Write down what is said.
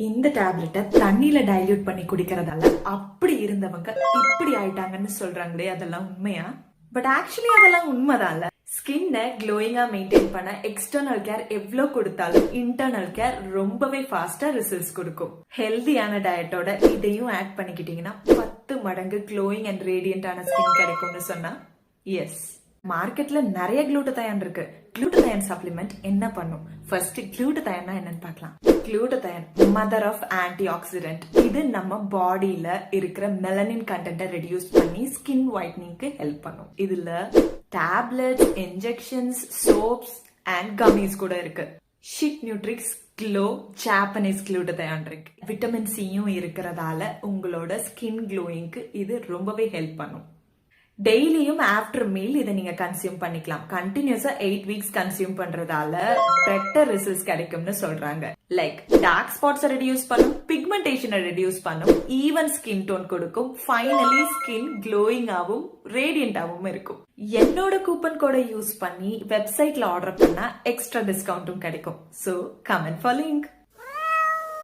இந்த டேப்லெட்டை தண்ணியில டைல்யூட் பண்ணி குடிக்கிறதால அப்படி இருந்தவங்க இப்படி ஆயிட்டாங்கன்னு சொல்றாங்களே, அதெல்லாம் உண்மையா? பட் ஆக்சுவலி அதெல்லாம் உண்மைதான்ல. ஸ்கின்னை க்ளோயிங்கா மெயின்டைன் பண்ண எக்ஸ்டர்னல் கேர் எவ்வளவு கொடுத்தாலும் இன்டர்னல் கேர் ரொம்பவே ஃபாஸ்டா ரிசல்ட்ஸ் கொடுக்கும். ஹெல்தியான டயட்டோட இதையும் ஆட் பண்ணிக்கிட்டீங்கன்னா 10 மடங்கு க்ளோயிங் அண்ட் ரேடியன்டான ஸ்கின் கிடைக்கும்னு சொன்னா எஸ். மார்க்கெட்ல நிறைய குளூட்டதயான் இருக்கு. குளூட்டதயான் சப்ளிமெண்ட் என்ன பண்ணும்? ஃபர்ஸ்ட் குளூட்டதயான்னா என்னன்னு பார்க்கலாம். குளூட்டதயான் மதர் ஆஃப் ஆன்டி ஆக்சிடென்ட். இது நம்ம பாடியில இருக்கிற மெலனின் கண்டென்ட்டை ரெடியூஸ் பண்ணி ஸ்கின் ஒயிட்னிங்க்கு ஹெல்ப் பண்ணும். இதுல tablets, injections, soaps and gummies கூட இருக்கு. ஷிட் நியூட்ரிக்ஸ் க்ளோ ஜாப்பனீஸ் குளூட்டதயான் இருக்கு. விட்டமின் சியும் இருக்கிறதால உங்களோட ஸ்கின் க்ளோயிங்க்கு இது ரொம்பவே ஹெல்ப் பண்ணும். டெய்லியும் ஆஃப்டர் மீல் இதை நீங்க கன்சியூம் பண்ணிக்கலாம். கண்டினியூஸா 8 வீக்ஸ் கன்சியூம் பண்றதால பெட்டர் ரிசல்ட்ஸ் கிடைக்கும்னு சொல்றாங்க. லைக் டார்க் ஸ்பாட்ஸ் ரெடியூஸ் பண்ணும், பிக்மெண்டேஷனை ரெடியூஸ் பண்ணும், ஈவன் ஸ்கின் டோன் கொடுக்கும், ஃபைனலி ஸ்கின் க்ளோயிங் ஆகும், ரேடியன்டாவும் இருக்கும். என்னோட கூப்பன் கோடை யூஸ் பண்ணி வெப்சைட்ல ஆர்டர் பண்ணா எக்ஸ்ட்ரா டிஸ்கவுண்ட்டும் கிடைக்கும். So comment for link.